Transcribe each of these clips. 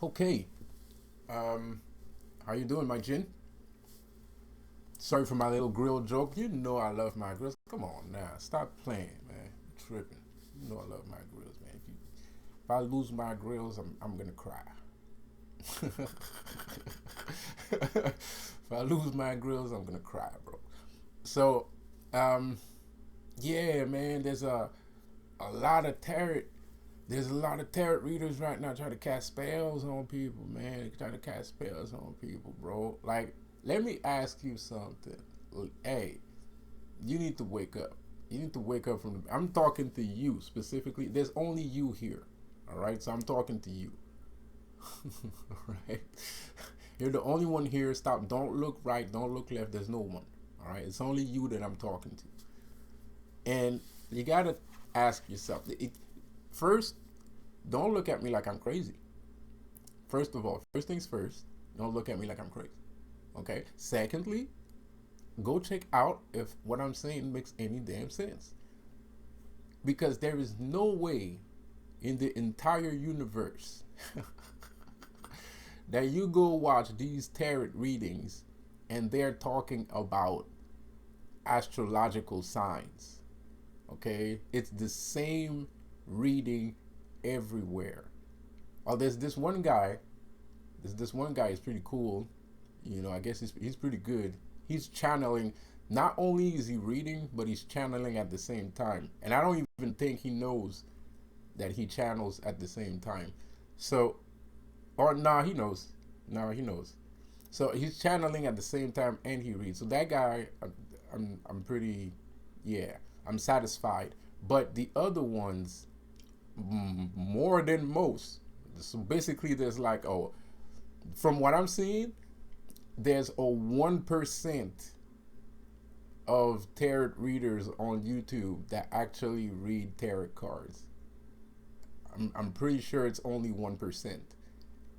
Okay. Um, how you doing, my Jin? Sorry for my little grill joke. You know I love my grills. Come on now, stop playing, man. You're tripping. You know I love my grills, man. If I lose my grills, I'm gonna cry. If I lose my grills, I'm gonna cry, bro. So, um, yeah, man. There's a lot of tarot. There's a lot of tarot readers right now trying to cast spells on people, man. Trying to cast spells on people, bro. Like, let me ask you something. Hey, you need to wake up. You need to wake up from the. I'm talking to you specifically. There's only you here, all right? So I'm talking to you, all right? You're the only one here. Stop. Don't look right. Don't look left. There's no one, all right? It's only you that I'm talking to, and you gotta ask yourself. First, don't look at me like I'm crazy. First of all, first things first, don't look at me like I'm crazy. Okay? Secondly, go check out if what I'm saying makes any damn sense. Because there is no way in the entire universe that you go watch these tarot readings and they're talking about astrological signs. Okay? It's the same reading everywhere. Oh, there's this one guy. There's this one guy is pretty cool. You know, I guess he's pretty good. He's channeling. Not only is he reading, but he's channeling at the same time. And I don't even think he knows that he channels at the same time. So, or nah, he knows. Nah, he knows. So he's channeling at the same time and he reads. So that guy, I'm pretty, yeah, I'm satisfied. But the other ones, more than most. So basically, there's like, oh, from what I'm seeing, there's a 1% of tarot readers on YouTube that actually read tarot cards. I'm pretty sure it's only 1%.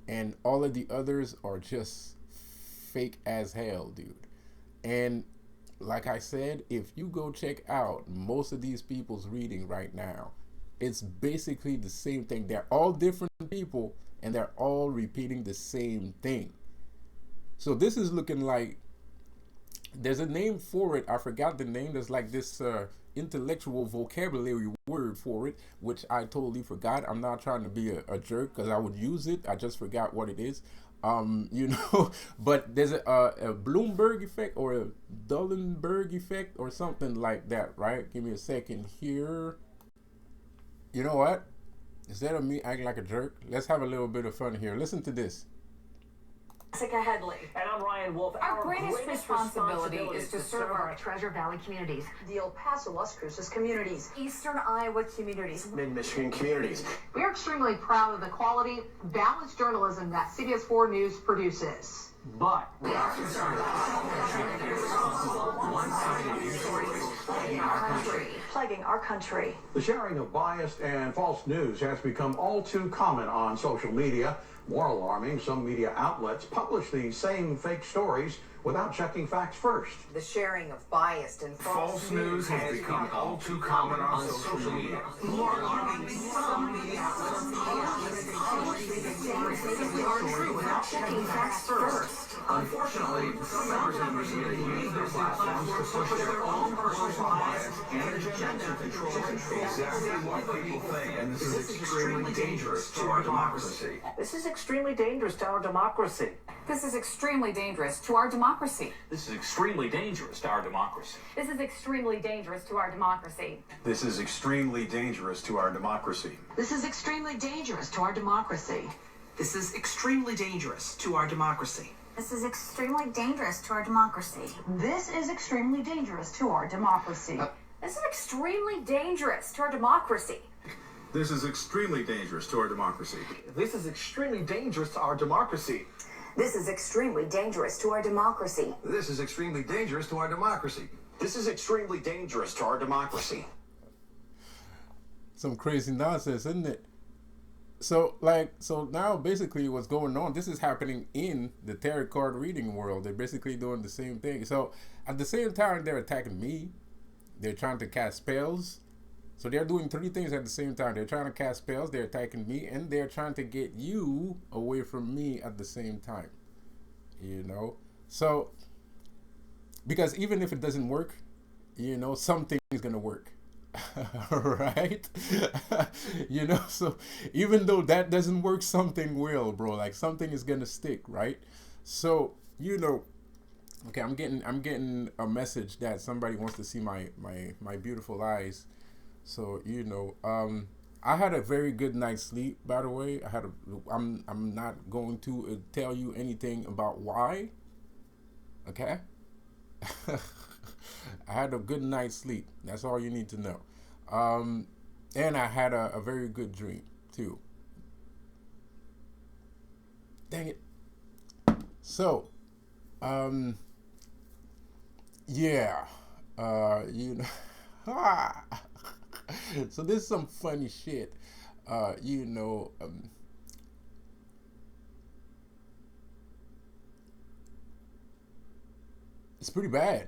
And all of the others are just fake as hell, dude. And like I said, if you go check out most of these people's reading right now, it's basically the same thing. They're all different people and they're all repeating the same thing. So this is looking like, there's a name for it. I forgot the name. There's like this intellectual vocabulary word for it, which I totally forgot. I'm not trying to be a jerk because I would use it. I just forgot what it is. You know, but there's a Bloomberg effect or a Dullenberg effect or something like that, right? Give me a second here. You know what? Instead of me acting like a jerk, let's have a little bit of fun here. Listen to this. Jessica Headley. And I'm Ryan Wolf. Our greatest responsibility is to serve our Treasure Valley communities, the El Paso, Las Cruces communities, Eastern Iowa communities, Mid-Michigan communities. We are extremely proud of the quality, balanced journalism that CBS 4 News produces. But we are concerned about one-sided news stories plaguing our country. The sharing of biased and false news has become all too common on social media. More alarming, some media outlets publish these same fake stories without checking facts first. The sharing of biased and False news has become all too common on social media. More alarming, some media outlets publish these stories simply aren't true without checking facts first. Unfortunately, some members of the media use their platforms to push their own personal bias and agenda to control exactly what people think, and this is extremely dangerous to our democracy. this is extremely dangerous to our democracy. This is extremely dangerous to our democracy. This is extremely dangerous to our democracy. This is extremely dangerous to our democracy. This is extremely dangerous to our democracy. This is extremely dangerous to our democracy. This is extremely dangerous to our democracy. This is extremely dangerous to our democracy. This is extremely dangerous to our democracy. This is extremely dangerous to our democracy. This is extremely dangerous to our democracy. This is extremely dangerous to our democracy. This is extremely dangerous to our democracy. This is extremely dangerous to our democracy. This is extremely dangerous to our democracy. Some crazy nonsense, isn't it? So now basically what's going on, this is happening in the tarot card reading world. They're basically doing the same thing. So at the same time, they're attacking me. They're trying to cast spells. So they're doing three things at the same time. They're trying to cast spells, they're attacking me, and they're trying to get you away from me at the same time. You know? So, because even if it doesn't work, you know, something is going to work. Right? You know, so even though that doesn't work, something will, bro. Like something is going to stick, right? So, you know, okay, I'm getting a message that somebody wants to see my beautiful eyes. So, you know, I had a very good night's sleep, by the way. I'm not going to tell you anything about why. Okay? I had a good night's sleep. That's all you need to know. And I had a very good dream too. Dang it. So, yeah, you know, so this is some funny shit. You know, it's pretty bad.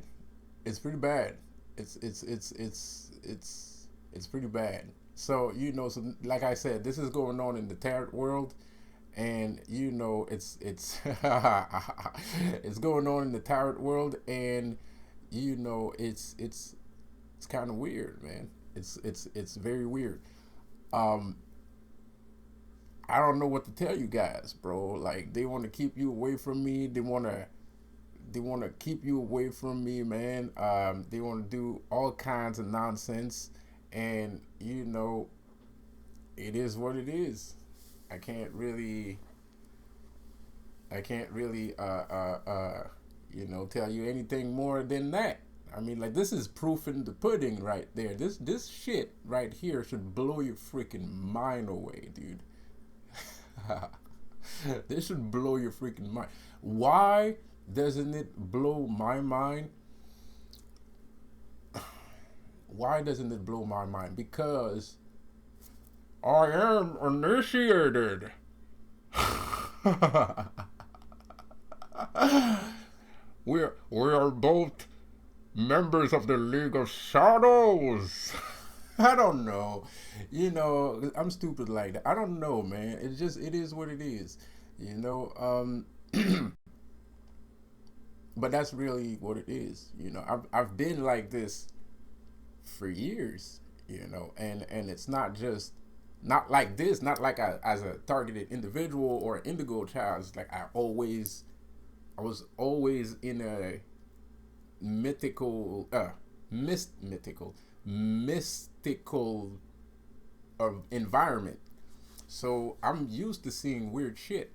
It's pretty bad. It's pretty bad. So, you know, so like I said, this is going on in the tarot world, and you know, it's it's going on in the tarot world, and you know, it's kind of weird, man. It's very weird. Um, I don't know what to tell you guys, bro. Like they want to keep you away from me. They want to keep you away from me, man. They want to do all kinds of nonsense, and you know, it is what it is. I can't really, you know, tell you anything more than that. I mean, like this is proof in the pudding right there. This shit right here should blow your freaking mind away, dude. This should blow your freaking mind. Why doesn't it blow my mind? Why doesn't it blow my mind? Because I am initiated. We are both members of the League of Shadows. I don't know. You know, I'm stupid like that. I don't know, man. It is what it is. You know, but that's really what it is. You know, I've been like this for years, you know, and it's not just not like this, not like as a targeted individual or indigo child. It's like I was always in a mythical environment. So I'm used to seeing weird shit,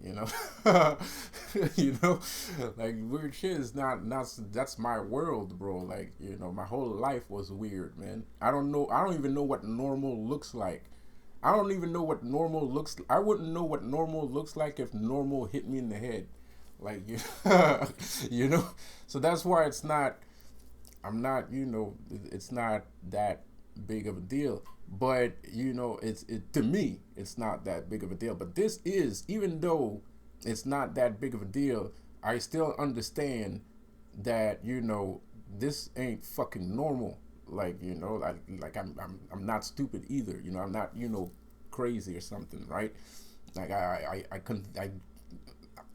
you know. You know, like weird shit is not that's my world, bro. Like, you know, my whole life was weird, man. I don't even know what normal looks like. I don't even know what normal looks. I wouldn't know what normal looks like if normal hit me in the head, like, you know. So that's why I'm not, you know, it's not that big of a deal. But you know, to me, it's not that big of a deal. But this is, even though it's not that big of a deal, I still understand that, you know, this ain't fucking normal. Like, you know, like I'm not stupid either. You know, I'm not, you know, crazy or something, right? Like I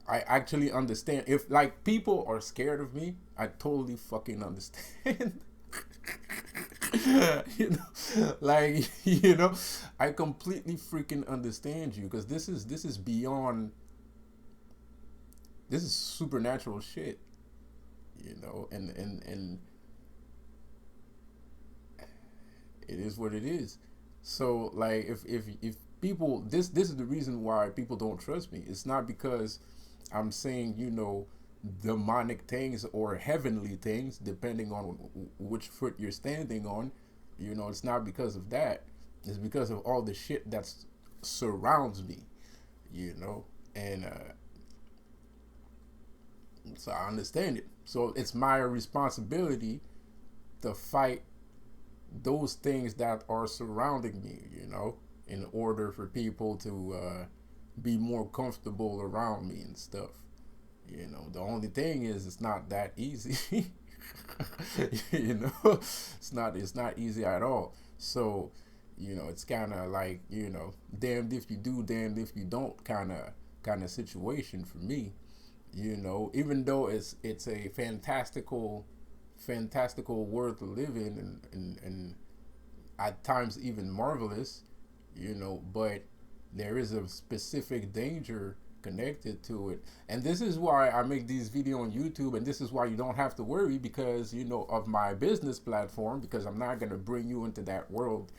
actually understand. If like people are scared of me, I totally fucking understand. You know, like, you know, I completely freaking understand you, because this is beyond. This is supernatural shit, you know, and it is what it is. So like, if people, this is the reason why people don't trust me. It's not because I'm saying, you know, demonic things or heavenly things, depending on which foot you're standing on. You know, it's not because of that. It's because of all the shit that surrounds me, you know, and so I understand it. So it's my responsibility to fight those things that are surrounding me, you know, in order for people to be more comfortable around me and stuff. You know, the only thing is, it's not that easy. You know, it's not easy at all. So, you know, it's kind of like, you know, damned if you do, damned if you don't kind of situation for me. You know, even though it's a fantastical world to live in, and at times even marvelous, you know, but there is a specific danger connected to it. And this is why I make these videos on YouTube, and this is why you don't have to worry, because, you know, of my business platform, because I'm not going to bring you into that world.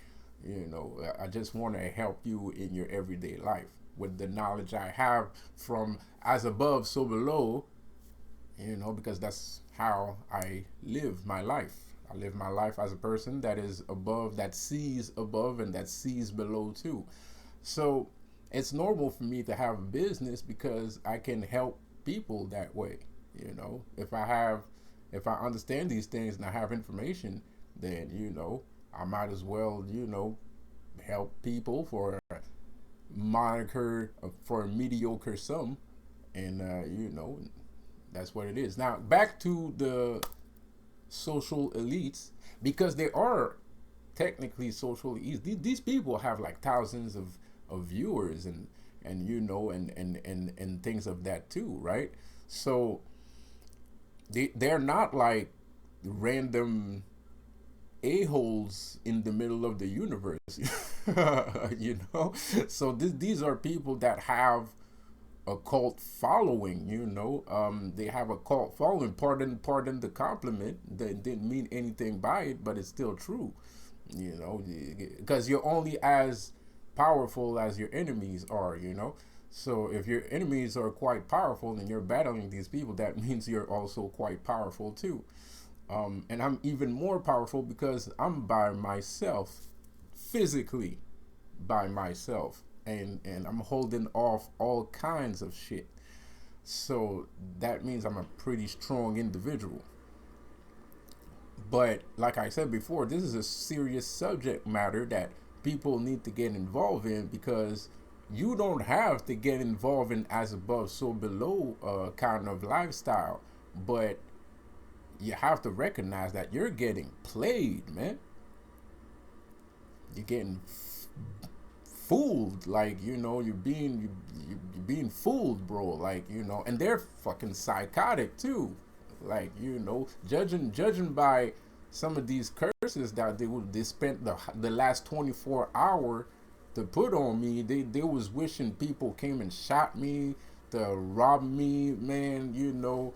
You know, I just want to help you in your everyday life with the knowledge I have from as above, so below, you know, because that's how I live my life. I live my life as a person that is above, that sees above, and that sees below too. So it's normal for me to have a business because I can help people that way. You know, if I understand these things and I have information, then, you know, I might as well, you know, help people for for a mediocre sum. And you know, that's what it is. Now back to the social elites, because they are technically social elites. These people have like thousands of viewers, and you know, and things of that too, right? So they're not like random a-holes in the middle of the universe. You know, so these are people that have a cult following. You know, they have a cult following. Pardon the compliment. They didn't mean anything by it, but it's still true. You know, because you're only as powerful as your enemies are. You know, so if your enemies are quite powerful and you're battling these people, that means you're also quite powerful too. And I'm even more powerful because I'm by myself, physically by myself, and I'm holding off all kinds of shit. So that means I'm a pretty strong individual. But like I said before, this is a serious subject matter that people need to get involved in, because you don't have to get involved in as above, so below kind of lifestyle, but you have to recognize that you're getting played, man. You're getting fooled. Like, you know, you're being fooled, bro. Like, you know, and they're fucking psychotic too. Like, you know, judging by some of these curses that they spent the last 24 hours to put on me. They was wishing people came and shot me, to rob me, man. You know,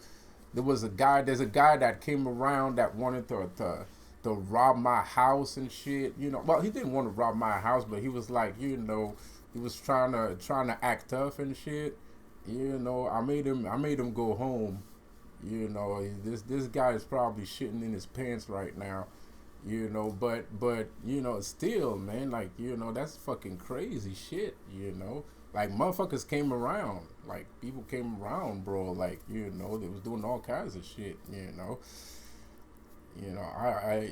there's a guy that came around that wanted to rob my house and shit. You know, well, he didn't want to rob my house, but he was like, you know, he was trying to act tough and shit. You know, I made him go home. You know, this guy is probably shitting in his pants right now. You know, but you know, still, man, like, you know, that's fucking crazy shit. You know, like, motherfuckers came around, like, people came around, bro. Like, you know, they was doing all kinds of shit. I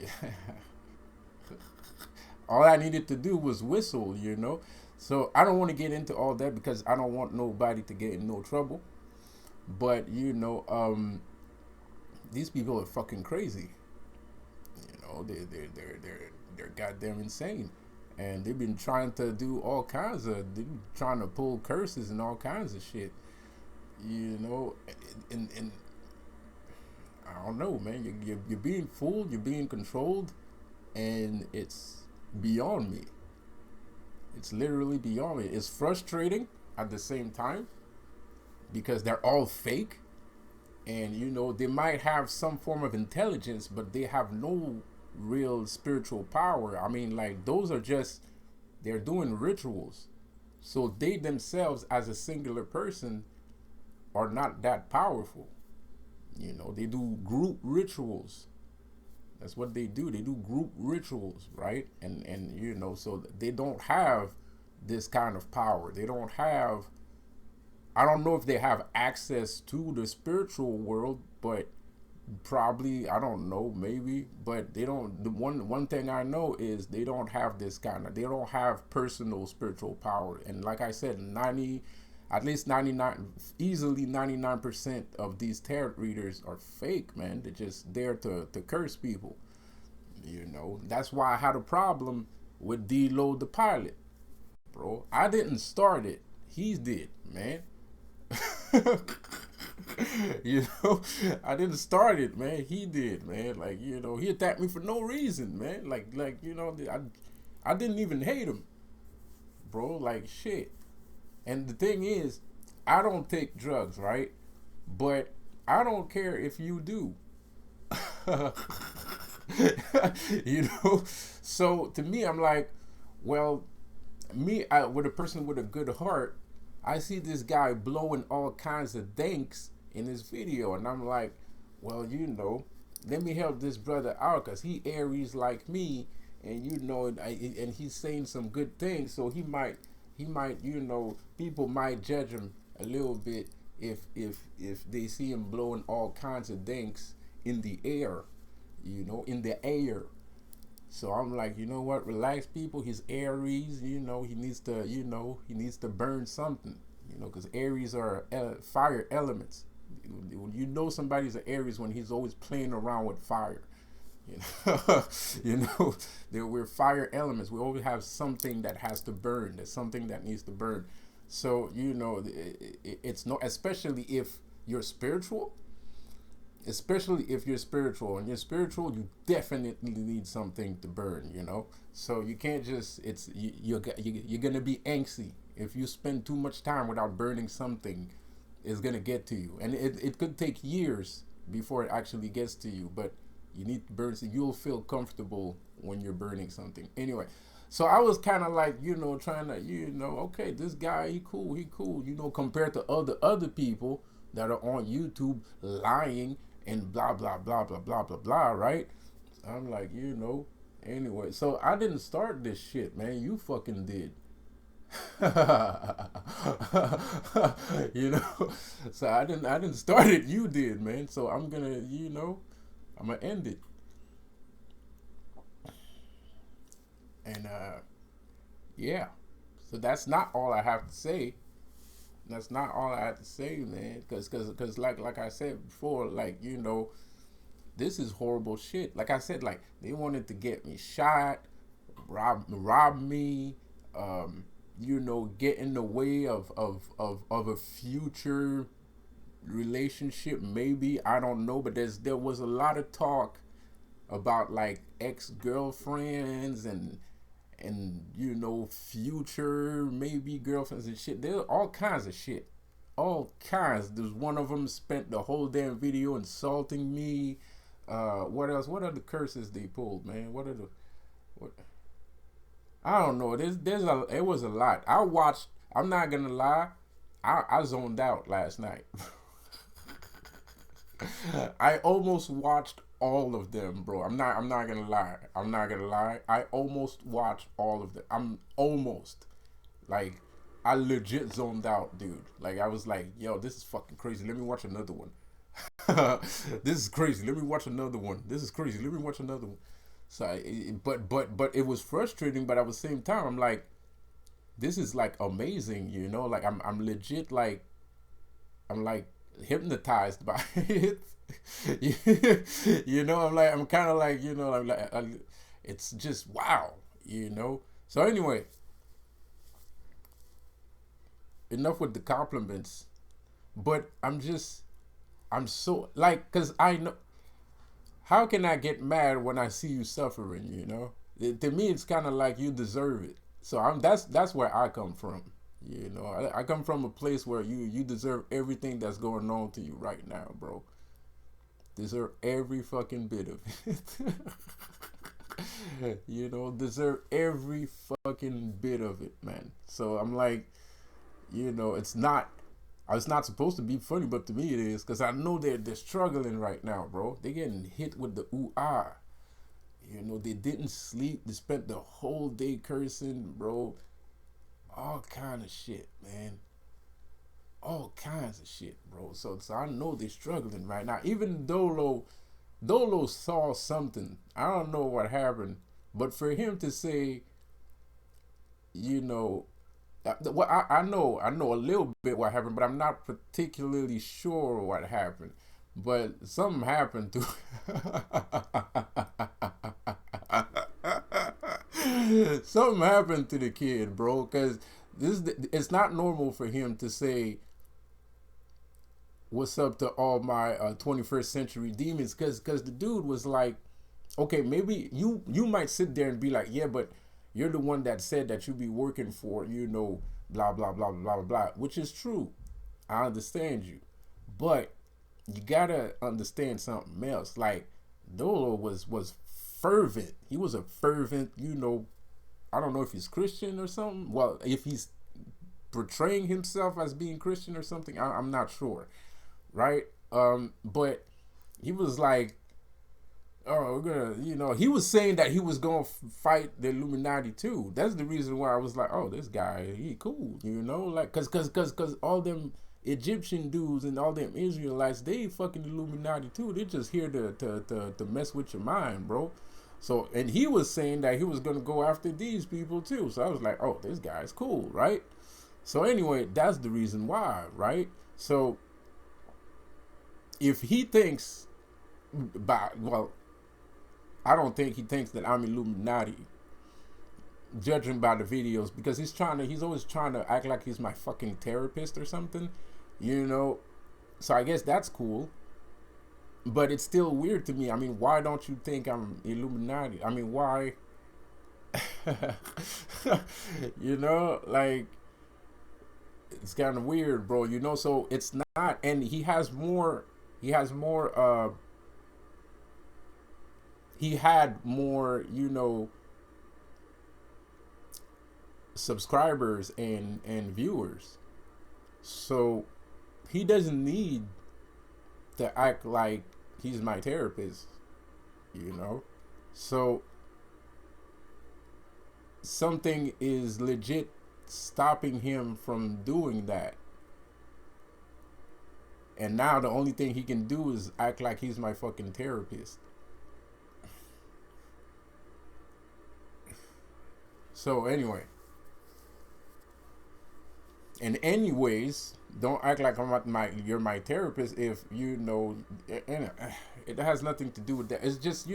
all I needed to do was whistle. You know, so I don't want to get into all that because I don't want nobody to get in no trouble. But, you know, these people are fucking crazy. You know, they're goddamn insane, and they've been trying to do all kinds of, they've been trying to pull curses and all kinds of shit. You know, and I don't know, man. You're being fooled. You're being controlled, and it's beyond me. It's literally beyond me. It's frustrating at the same time, because they're all fake, and, you know, they might have some form of intelligence, but they have no real spiritual power. I mean, like, those are just, they're doing rituals, so they themselves as a singular person are not that powerful. You know, they do group rituals. That's what they do. They do group rituals, right? And you know, so they don't have this kind of power. They don't have, I don't know if they have access to the spiritual world, but probably, I don't know, maybe, but they don't. The one thing I know is they don't have this kind of, they don't have personal spiritual power. And like I said, at least 99, easily 99% of these tarot readers are fake, man. They're just there to curse people. You know, that's why I had a problem with D-Lo the pilot, bro. I didn't start it. He did, man. You know, I didn't start it, man. He did, man. Like, you know, he attacked me for no reason, man. Like, you know, I didn't even hate him, bro. Like, shit. And the thing is, I don't take drugs, right? But I don't care if you do. You know? So to me, I'm like, well, with a person with a good heart, I see this guy blowing all kinds of danks in his video, and I'm like, well, you know, let me help this brother out, because he Aries like me, and you know, and he's saying some good things, so he might, you know, people might judge him a little bit if they see him blowing all kinds of danks in the air, you know, in the air. So I'm like, you know what, relax, people. He's Aries, you know, he needs to, you know, he needs to burn something, you know, because Aries are fire elements. You know somebody's an Aries when he's always playing around with fire. You know, you know, we're fire elements. We always have something that has to burn. There's something that needs to burn. So, you know, it's not, especially if you're spiritual. Especially if you're spiritual, and you're spiritual, you definitely need something to burn, you know. So you can't just, you're gonna be angsty if you spend too much time without burning something. It's gonna get to you, and it could take years before it actually gets to you. But you need to burn, so you'll feel comfortable when you're burning something. Anyway, so I was kind of like, you know, trying to, you know, okay, this guy, he cool, you know, compared to other people that are on YouTube lying and blah blah blah blah blah blah blah, right? I'm like, you know, anyway, so I didn't start this shit, man. You fucking did. You know, so I didn't start it. You did, man. So I'm gonna, you know, I'm gonna end it. And yeah. So that's not all I have to say. That's not all I have to say, man. Cause like I said before, like, you know, this is horrible shit. Like I said, like, they wanted to get me shot, rob me, you know, get in the way of a future relationship, maybe, I don't know. But there was a lot of talk about like ex-girlfriends and you know, future maybe girlfriends and shit. There's all kinds of shit, all kinds. There's one of them spent the whole damn video insulting me. What else? What are the curses they pulled, man? What? I don't know. It was a lot. I watched. I'm not gonna lie. I zoned out last night. I almost watched all of them, bro. I'm not gonna lie. I'm not gonna lie. I almost watched all of them. I'm almost, like, I legit zoned out, dude. Like, I was like, yo, this is fucking crazy. Let me watch another one. This is crazy. Let me watch another one. This is crazy. Let me watch another one. So, but it was frustrating. But at the same time, I'm like, this is like amazing, you know. Like, I'm legit, like, I'm like hypnotized by it. You know, I'm kind of like, you know, it's just wow, you know. So anyway, enough with the compliments. But I'm so, like, because I know, how can I get mad when I see you suffering, you know? To me, it's kind of like you deserve it. So that's where I come from. You know, I come from a place where you deserve everything that's going on to you right now, bro. Deserve every fucking bit of it. You know, deserve every fucking bit of it, man. So I'm like, you know, it's not supposed to be funny, but to me it is, because I know they're struggling right now, bro. They're getting hit with the WUUUT. You know, they didn't sleep. They spent the whole day cursing, bro. All kind of shit, man. All kinds of shit, bro. So I know they're struggling right now. Even Dolo saw something. I don't know what happened, but for him to say, you know, well, I know a little bit what happened, but I'm not particularly sure what happened. But something happened to Something happened to the kid, bro. Because it's not normal for him to say, "What's up to all my 21st century demons?" Because the dude was like, okay, maybe you might sit there and be like, yeah, but you're the one that said that you be working for, blah blah blah blah blah, which is true. I understand you, but you gotta understand something else. Like, Dolo was fervent. He was a fervent, I don't know if he's Christian or something. Well, if he's portraying himself as being Christian or something, I'm not sure, right? But he was like, oh, we're gonna, he was saying that he was gonna fight the Illuminati too. That's the reason why I was like, oh, this guy, he cool, like, cause all them Egyptian dudes and all them Israelites, they fucking Illuminati too. They just here to mess with your mind, bro. So, and he was saying that he was gonna go after these people too. So I was like, oh, this guy's cool, right? So anyway, that's the reason why, right? So if he thinks, I don't think he thinks that I'm Illuminati, judging by the videos, because he's always trying to act like he's my fucking therapist or something, So I guess that's cool. But it's still weird to me. I mean, why don't you think I'm Illuminati? I mean, why? Like, it's kind of weird, bro. So it's not, and he had more, subscribers and viewers. So he doesn't need to act like he's my therapist, So something is legit stopping him from doing that. And now the only thing he can do is act like he's my fucking therapist. So anyway. And anyways, don't act like you're my therapist if it has nothing to do with that. It's just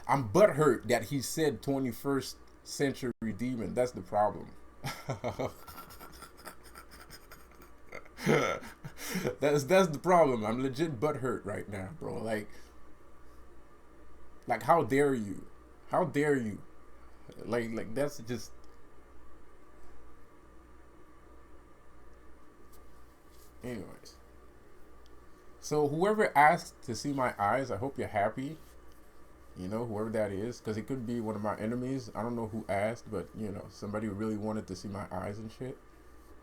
I'm butthurt that he said 21st century demon. That's the problem. That's the problem. I'm legit butthurt right now, bro. Like how dare you? How dare you? Like that's just. Anyways. So whoever asked to see my eyes, I hope you're happy. Whoever that is, because it could be one of my enemies. I don't know who asked, but somebody really wanted to see my eyes and shit.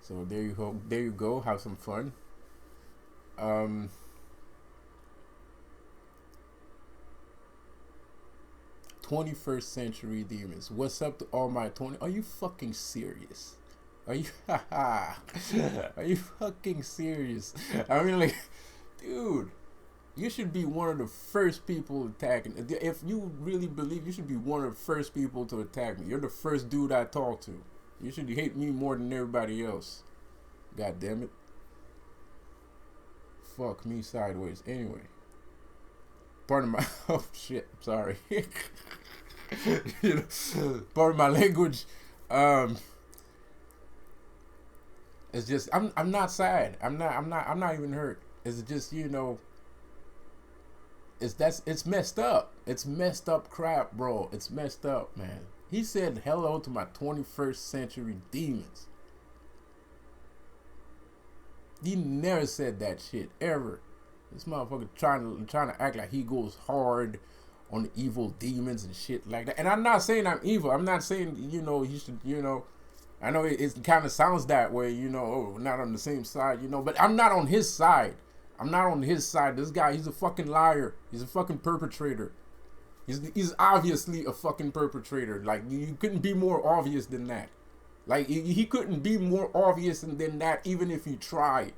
So there you go. There you go. Have some fun. 21st century demons. What's up to all my 20? Are you fucking serious? Are you are you fucking serious? I mean, like, dude, you should be one of the first people attacking. If you really believe, you should be one of the first people to attack me. You're the first dude I talk to. You should hate me more than everybody else. God damn it. Fuck me sideways. Anyway. Pardon my oh shit, sorry. Pardon my language. It's just I'm not sad. I'm not even hurt. It's just, it's messed up. It's messed up crap, bro. It's messed up, man. He said hello to my 21st century demons. He never said that shit ever. This motherfucker trying to act like he goes hard on the evil demons and shit like that. And I'm not saying I'm evil. I'm not saying, he should, I know it kind of sounds that way, oh, not on the same side, but I'm not on his side. I'm not on his side. This guy, he's a fucking liar. He's a fucking perpetrator. He's obviously a fucking perpetrator. Like, you couldn't be more obvious than that. Like, he couldn't be more obvious than that, even if he tried.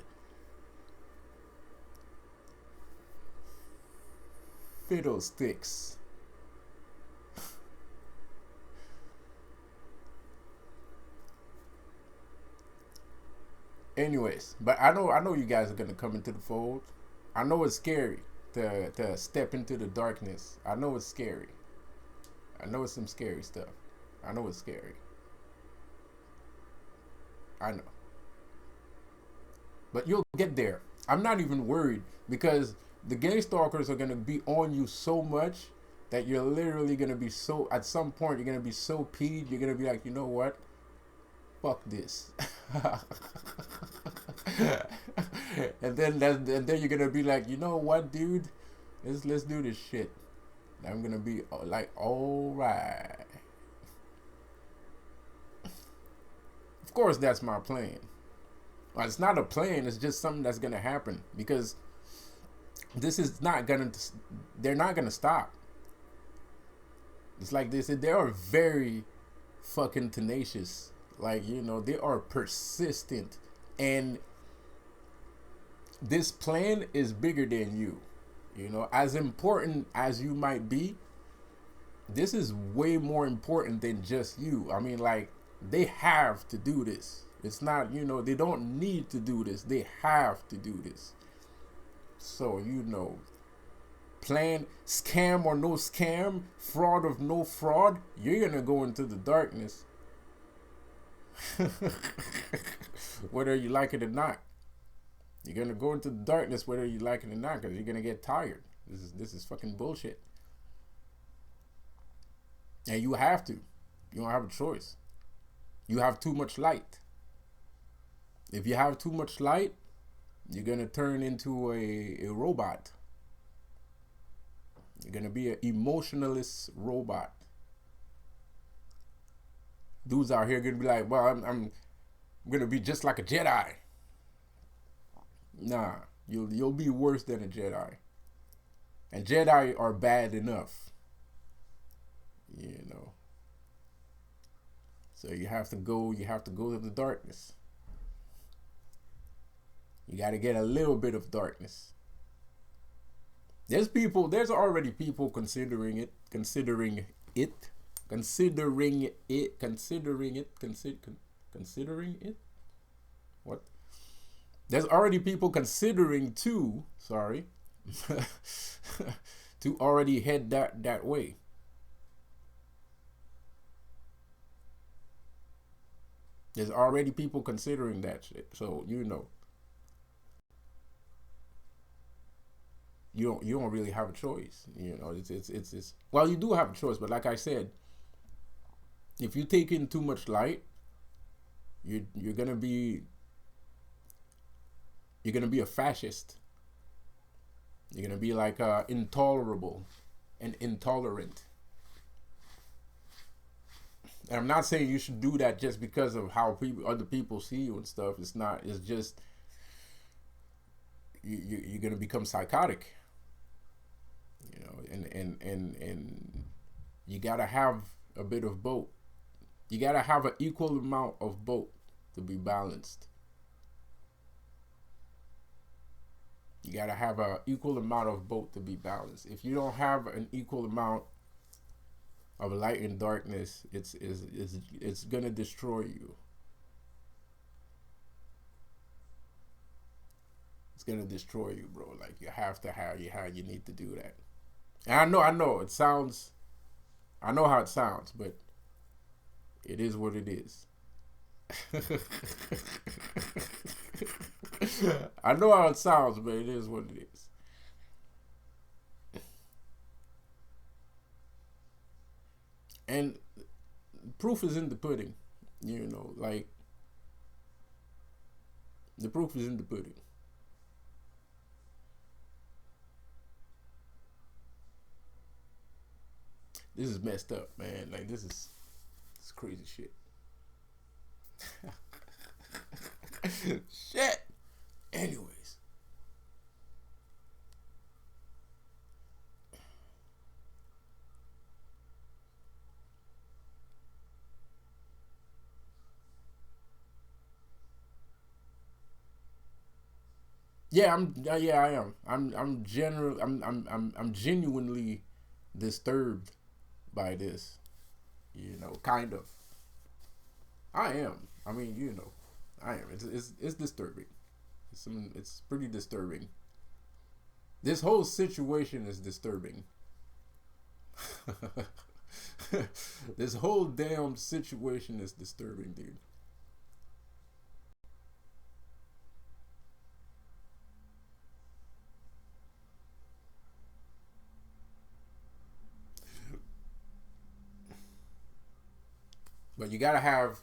Fiddlesticks. Anyways, but I know you guys are gonna come into the fold. I know it's scary to step into the darkness. I know it's scary. I know it's some scary stuff. I know it's scary. I know. But you'll get there. I'm not even worried because the gang stalkers are going to be on you so much that you're literally going to be so, at some point, you're going to be so peeved, you're going to be like, you know what? Fuck this. and then you're going to be like, you know what, dude? Let's do this shit. And I'm going to be like, all right. Of course, that's my plan. Well, it's not a plan. It's just something that's going to happen because this is not going to, they're not going to stop. It's like they said, they are very fucking tenacious. Like, you know, they are persistent. And this plan is bigger than you. You know, as important as you might be, this is way more important than just you. I mean, like, they have to do this. It's not, you know, they don't need to do this. They have to do this. So, you know, plan, scam or no scam, fraud or no fraud, you're going to go into the darkness. Whether you like it or not. You're going to go into the darkness whether you like it or not because you're going to get tired. This is fucking bullshit. And you have to. You don't have a choice. You have too much light. If you have too much light, you're going to turn into a robot. You're going to be an emotionalist robot. Dudes out here going to be like, well, I'm going to be just like a Jedi. Nah, you'll be worse than a Jedi. And Jedi are bad enough. You know. So you have to go to the darkness. You got to get a little bit of darkness. There's already people considering it. What? There's already people considering to already head that way. There's already people considering that shit. So, you know. You don't really have a choice. You know, it's well, you do have a choice, but like I said, if you take in too much light, you're gonna be a fascist. You're gonna be like intolerable and intolerant. And I'm not saying you should do that just because of how other people see you and stuff. It's not. It's just you're gonna become psychotic. You know, and you gotta have a bit of both. You gotta have an equal amount of both to be balanced. You gotta have an equal amount of both to be balanced. If you don't have an equal amount of light and darkness, it's gonna destroy you. It's gonna destroy you, bro. Like you need to do that. And I know it sounds, I know how it sounds, but it is what it is. I know how it sounds, but it is what it is. And proof is in the pudding, you know, like the proof is in the pudding. This is messed up, man. Like this is crazy shit. Shit. Anyways. Yeah, I am. I'm genuinely disturbed by this. You know, kind of. I am. I mean, you know, I am. It's disturbing. It's pretty disturbing. This whole situation is disturbing. This whole damn situation is disturbing, dude. But you gotta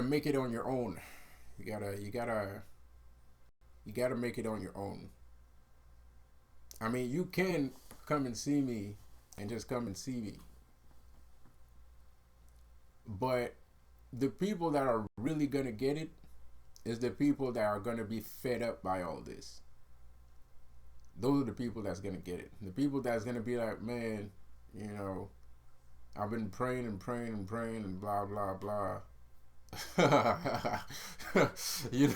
make it on your own. You gotta make it on your own. I mean, you can come and see me and just come and see me. But the people that are really gonna get it is the people that are gonna be fed up by all this. Those are the people that's gonna get it. The people that's gonna be like, man, you know, I've been praying and praying and praying and blah blah blah. you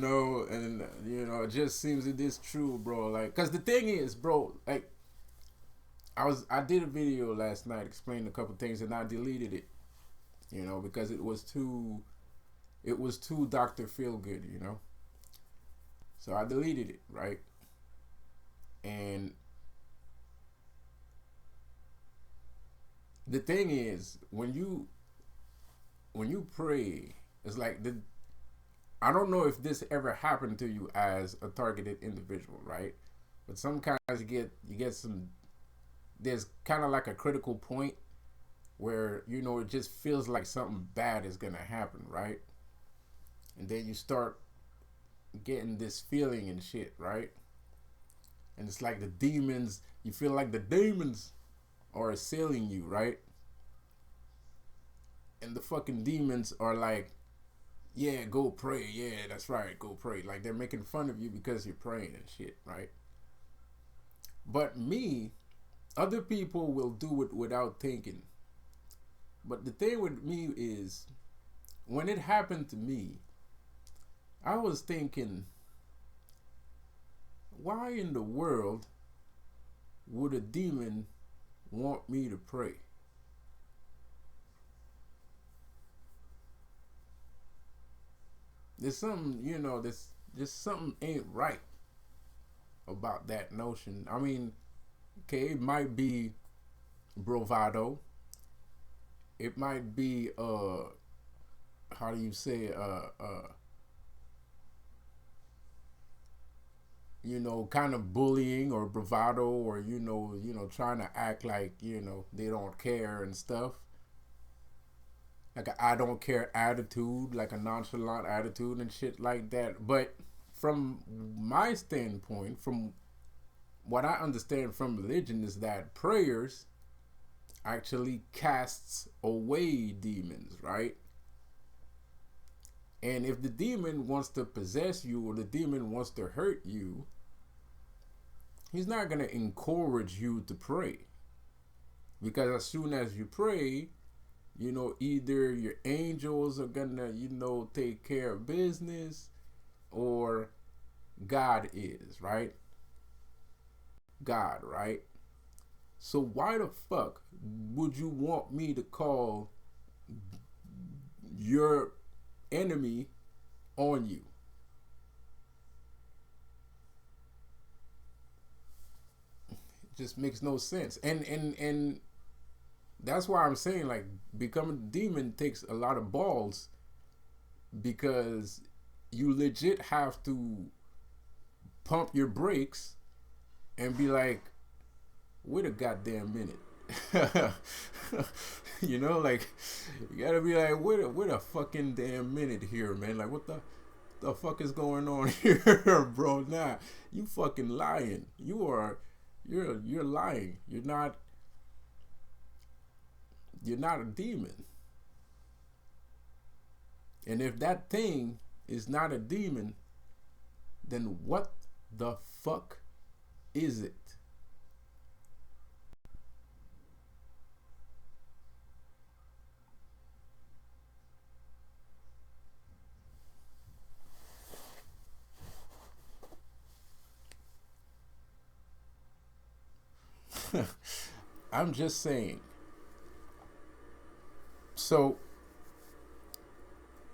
know, and it just seems it is true, bro. Like, cause the thing is, bro, like, I did a video last night explaining a couple things, and I deleted it, because it was too Dr. Feelgood, So I deleted it, right? And the thing is, when you pray, it's like I don't know if this ever happened to you as a targeted individual, right? But sometimes you get some, there's kind of like a critical point where, it just feels like something bad is going to happen, right? And then you start getting this feeling and shit, right? And it's like the demons, you feel like the demons are assailing you, right? And the fucking demons are like, yeah, go pray. Yeah, that's right, go pray. Like, they're making fun of you because you're praying and shit, right? But me, other people will do it without thinking. But the thing with me is, when it happened to me, I was thinking, why in the world would a demon want me to pray? There's something, there's just something ain't right about that notion. I mean, okay, it might be bravado. It might be how do you say kind of bullying or bravado, or trying to act like they don't care and stuff, like a I don't care attitude, like a nonchalant attitude and shit like that. But from my standpoint, from what I understand from religion, is that prayers actually casts away demons, right? And if the demon wants to possess you, or the demon wants to hurt you, he's not going to encourage you to pray. Because as soon as you pray, either your angels are going to, take care of business, or God is, right? God, right? So why the fuck would you want me to call your enemy on you? It just makes no sense. And that's why I'm saying, like, becoming a demon takes a lot of balls, because you legit have to pump your brakes and be like, wait a goddamn minute. Like, you gotta be like, wait a fucking damn minute here, man. Like, what the fuck is going on here, bro? Nah, you fucking lying. You're lying. You're not a demon. And if that thing is not a demon, then what the fuck is it? I'm just saying. So,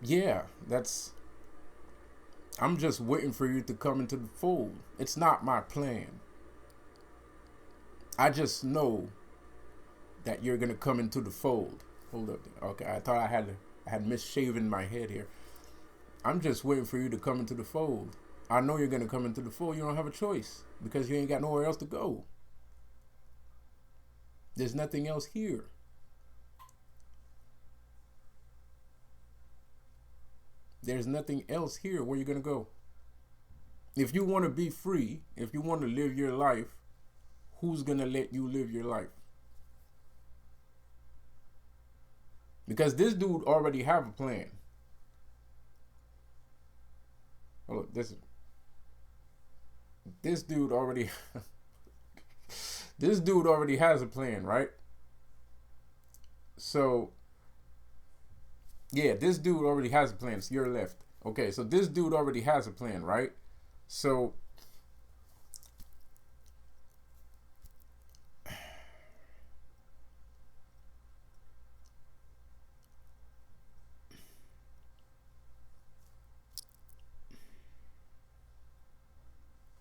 yeah, that's I'm just waiting for you to come into the fold. It's not my plan. I just know that you're gonna come into the fold. Hold up. Okay, I thought I had misshaven my head here. I'm just waiting for you to come into the fold. I know you're gonna come into the fold. You don't have a choice because you ain't got nowhere else to go. There's nothing else here. There's nothing else here. Where you gonna go? If you want to be free, if you want to live your life, who's gonna let you live your life? Because this dude already have a plan. Oh, look, this dude already this dude already has a plan, right? So yeah, this dude already has a plan. So you're left. Okay, so this dude already has a plan, right? So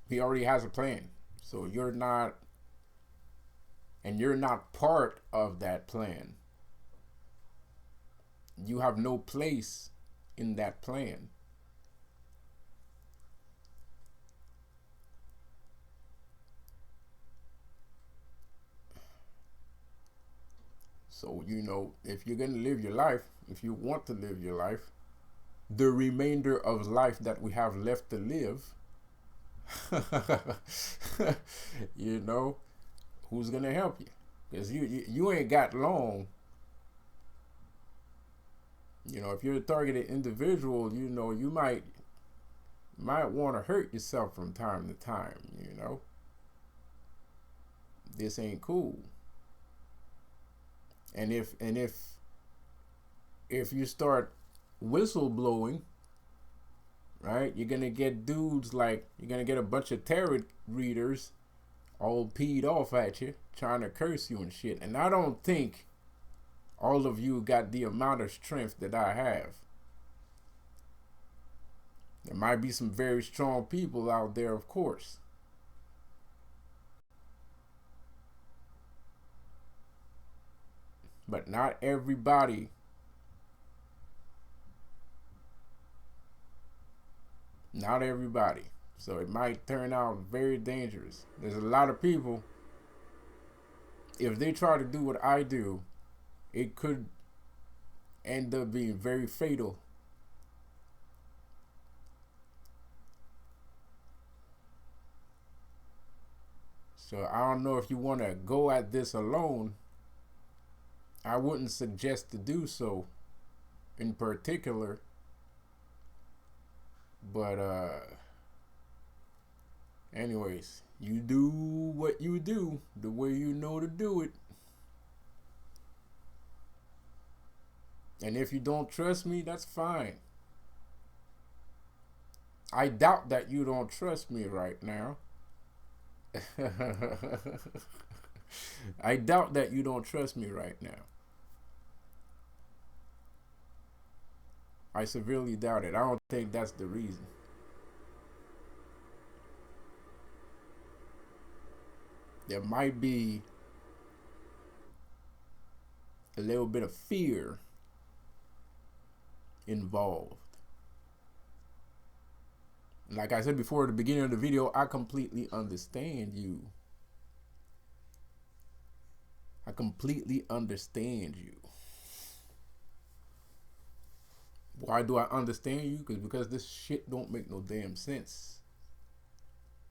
he already has a plan. So you're not, and you're not part of that plan. You have no place in that plan. So, you know, if you're going to live your life, if you want to live your life, the remainder of life that we have left to live, you know, who's going to help you? Because you ain't got long. You know, if you're a targeted individual, you know, you might want to hurt yourself from time to time, you know. This ain't cool. And if you start whistleblowing, right, you're gonna get dudes like, you're gonna get a bunch of tarot readers all peed off at you, trying to curse you and shit. And I don't think all of you got the amount of strength that I have. There might be some very strong people out there, of course. But not everybody. Not everybody. So it might turn out very dangerous. There's a lot of people, if they try to do what I do, it could end up being very fatal. So I don't know if you want to go at this alone. I wouldn't suggest to do so in particular. But anyways, you do what you do the way you know to do it. And if you don't trust me, that's fine. I doubt that you don't trust me right now. I doubt that you don't trust me right now. I severely doubt it. I don't think that's the reason. There might be a little bit of fear involved. Like I said before at the beginning of the video, I completely understand you. I completely understand you. Why do I understand you? Because this shit don't make no damn sense.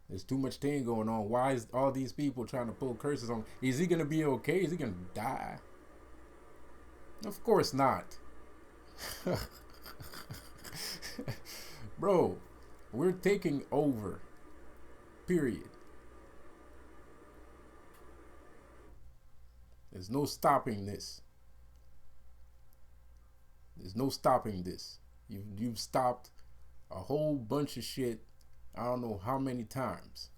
There's too much thing going on. Why is all these people trying to pull curses on? Is he gonna be okay? Is he gonna die? Of course not. Bro, we're taking over. Period. There's no stopping this. There's no stopping this. You've stopped a whole bunch of shit. I don't know how many times.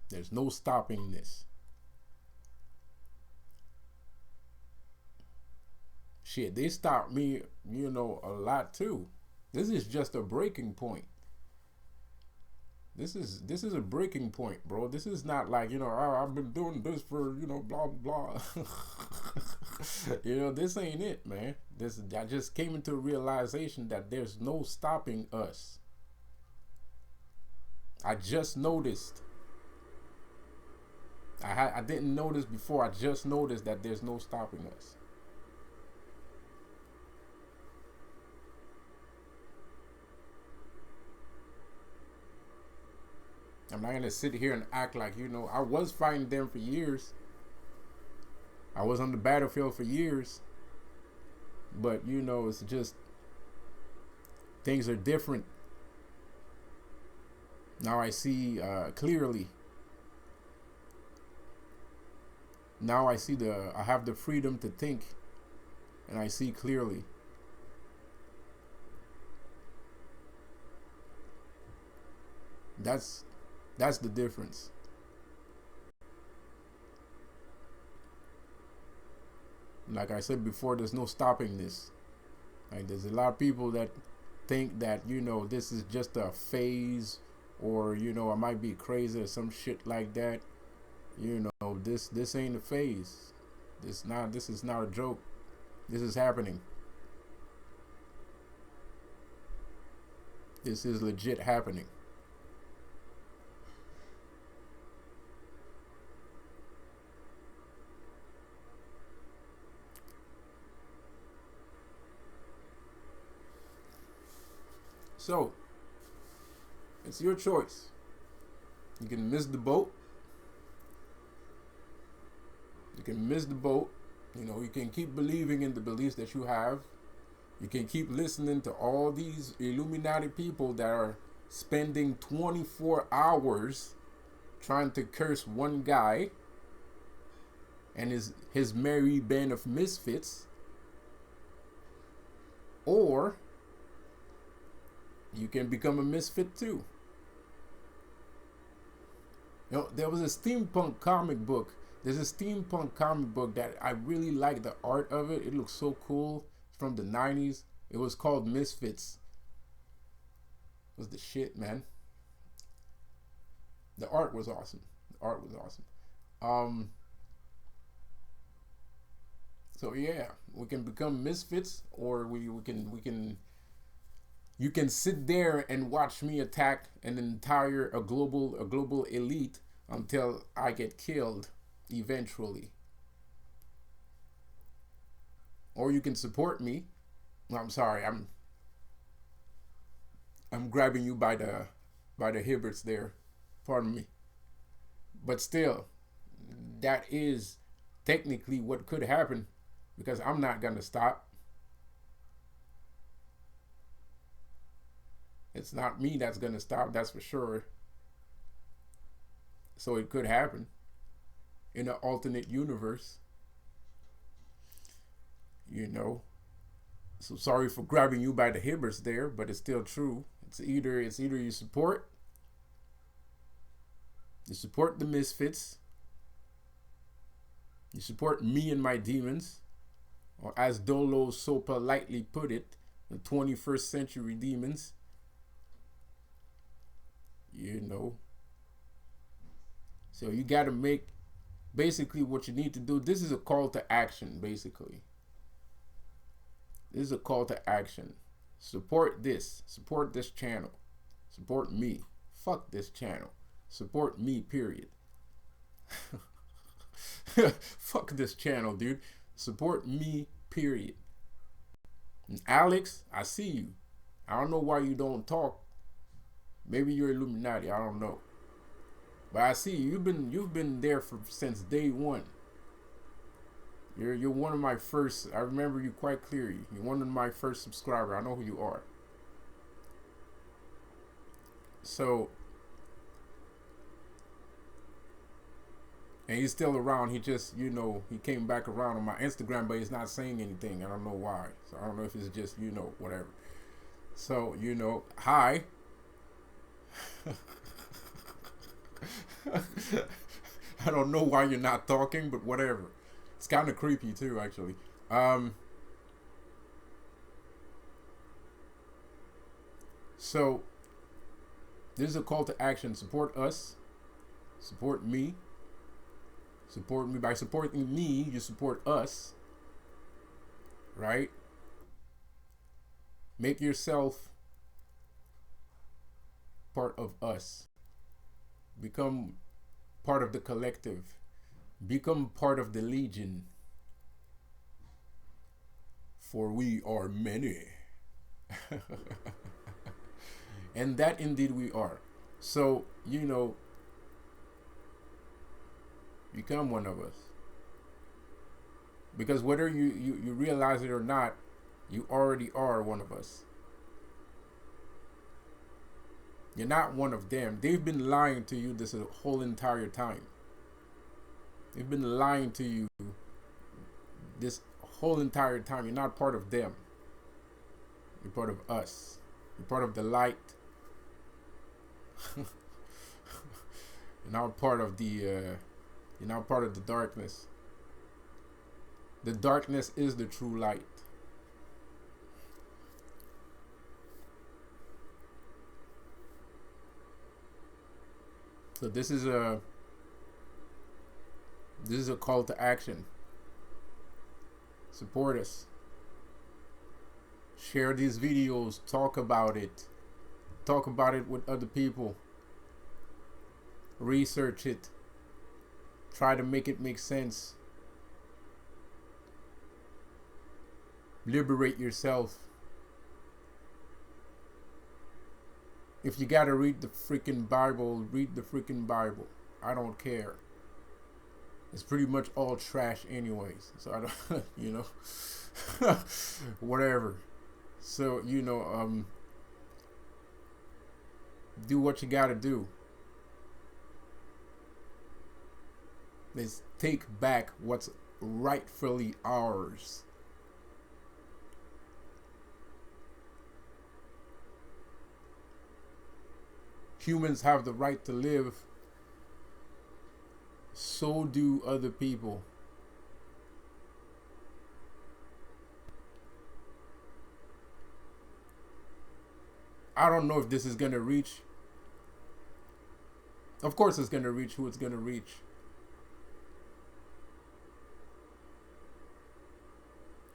There's no stopping this. shit, they stopped me, you know, a lot too. This is just a breaking point. This is a breaking point, bro. This is not like, you know, oh, I've been doing this for, you know, blah blah. You know, this ain't it, man. I just came into a realization that there's no stopping us. I just noticed. I didn't notice before. I just noticed that there's no stopping us. I'm not gonna sit here and act like, you know, I was fighting them for years. I was on the battlefield for years. But, you know, it's just things are different. Now I see clearly. Now I see I have the freedom to think, and I see clearly. That's the difference. Like I said before, there's no stopping this. Like, there's a lot of people that think that, you know, this is just a phase, or, you know, I might be crazy or some shit like that. You know, this ain't a phase. This is not a joke. This is happening. This is legit happening. So, it's your choice. You can miss the boat. You can miss the boat. You know, you can keep believing in the beliefs that you have. You can keep listening to all these Illuminati people that are spending 24 hours trying to curse one guy and his merry band of misfits. Or you can become a misfit too. You know, there was a steampunk comic book. There's a steampunk comic book that I really like the art of it. It looks so cool. It's from the 90s. It was called Misfits. It was the shit, man. The art was awesome. The art was awesome. So yeah, we can become misfits, or we can. You can sit there and watch me attack a global elite until I get killed eventually. Or you can support me. No, I'm sorry, I'm grabbing you by the hibberts there. Pardon me. But still, that is technically what could happen, because I'm not gonna stop. It's not me that's going to stop, that's for sure. So it could happen in an alternate universe. You know. So sorry for grabbing you by the hibbers there, but it's still true. It's either you support the misfits, you support me and my demons, or as Dolo so politely put it, the 21st century demons. You know, so you got to make, basically what you need to do. This is a call to action, basically. This is a call to action. Support this channel, support me. Fuck this channel, support me, period. Fuck this channel, dude. Support me, period. And Alex, I see you. I don't know why you don't talk. Maybe you're Illuminati, I don't know. But I see you've been there since day one. You're one of my first. I remember you quite clearly. You're one of my first subscribers. I know who you are. So, and he's still around. He just, you know, he came back around on my Instagram, but he's not saying anything. I don't know why. So I don't know if it's just, you know, whatever. So, you know, hi. I don't know why you're not talking, but whatever. It's kind of creepy too, actually. So this is a call to action. Support us. Support me. Support me. By supporting me, you support us. Right? Make yourself part of us. Become part of the collective. Become part of the legion. For we are many. And that indeed we are. So, you know, become one of us. Because whether you realize it or not, you already are one of us. You're not one of them. They've been lying to you this whole entire time. They've been lying to you this whole entire time. You're not part of them. You're part of us. You're part of the light. You're not part of the you're not part of the darkness. The darkness is the true light. So this is a call to action. Support us. Share these videos. Talk about it. Talk about it with other people. Research it. Try to make it make sense. Liberate yourself. If you gotta read the freaking Bible, read the freaking Bible. I don't care. It's pretty much all trash anyways. So I don't, you know, whatever. So, you know, do what you gotta do. Let's take back what's rightfully ours. Humans have the right to live. So do other people. I don't know if this is going to reach. Of course it's going to reach who it's going to reach.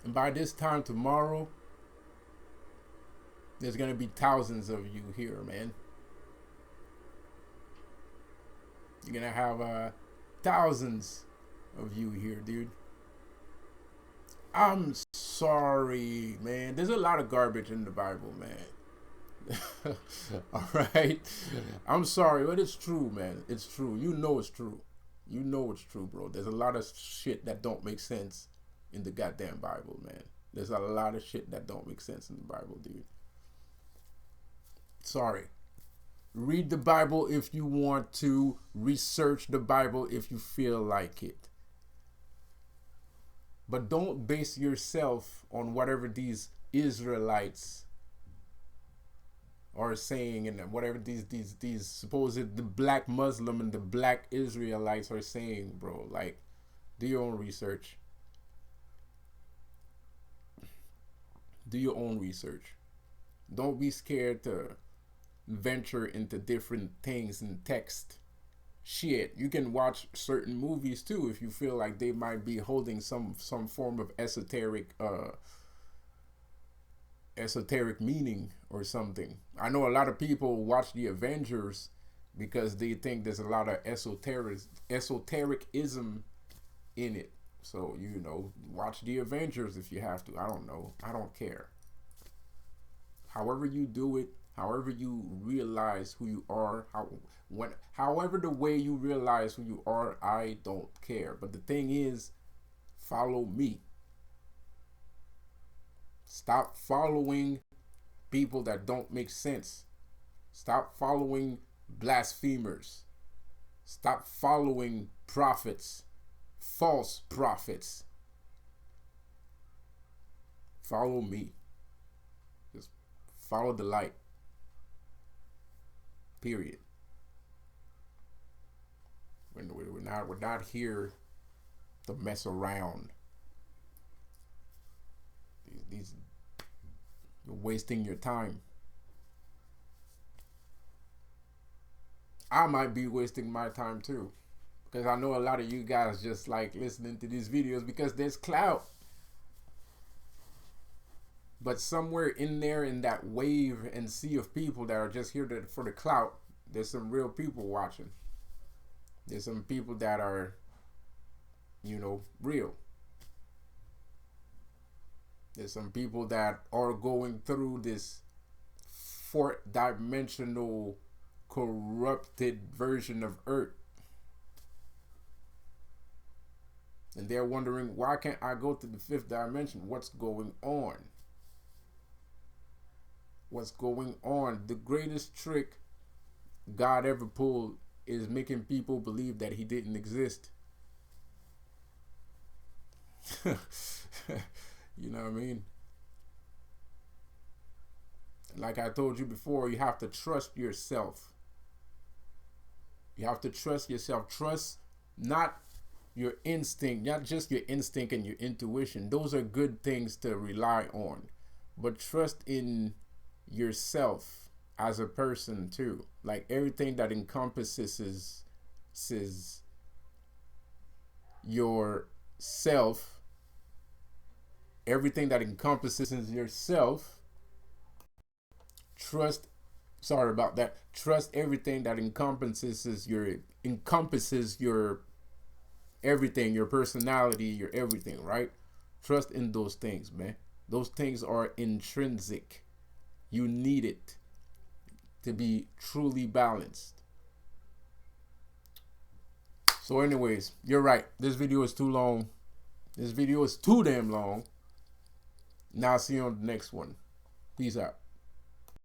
And by this time tomorrow, there's going to be thousands of you here, man. You're going to have thousands of you here, dude. I'm sorry, man. There's a lot of garbage in the Bible, man. All right. I'm sorry, but it's true, man. It's true. You know it's true. You know it's true, bro. There's a lot of shit that don't make sense in the goddamn Bible, man. There's a lot of shit that don't make sense in the Bible, dude. Sorry. Read the Bible if you want to. Research the Bible if you feel like it. But don't base yourself on whatever these Israelites are saying and whatever these supposed the black Muslim and the black Israelites are saying, bro. Like, do your own research. Do your own research. Don't be scared to venture into different things in text. Shit, you can watch certain movies too if you feel like they might be holding some form of esoteric meaning or something. I know a lot of people watch the Avengers because they think there's a lot of esotericism in it. So, you know, watch the Avengers if you have to. I don't know. I don't care. However you do it, however you realize who you are, however the way you realize who you are, I don't care. But the thing is, follow me. Stop following people that don't make sense. Stop following blasphemers. Stop following prophets, false prophets. Follow me. Just follow the light. Period. We're not here to mess around. You're wasting your time. I might be wasting my time too. Because I know a lot of you guys just like listening to these videos because there's clout. But somewhere in there, in that wave and sea of people that are just here for the clout, there's some real people watching. There's some people that are, you know, real. There's some people that are going through this fourth dimensional corrupted version of Earth. And they're wondering, why can't I go to the fifth dimension? What's going on? What's going on? The greatest trick God ever pulled is making people believe that he didn't exist. You know what I mean? Like I told you before, you have to trust yourself. You have to trust yourself. Trust not your instinct, not just your instinct and your intuition. Those are good things to rely on. But trust in yourself as a person too. Like everything that encompasses yourself, everything that encompasses yourself, trust everything that encompasses your everything, your personality, your everything, right? Trust in those things, man. Those things are intrinsic. You need it to be truly balanced. So anyways, you're right. This video is too long. This video is too damn long. Now I'll see you on the next one. Peace out.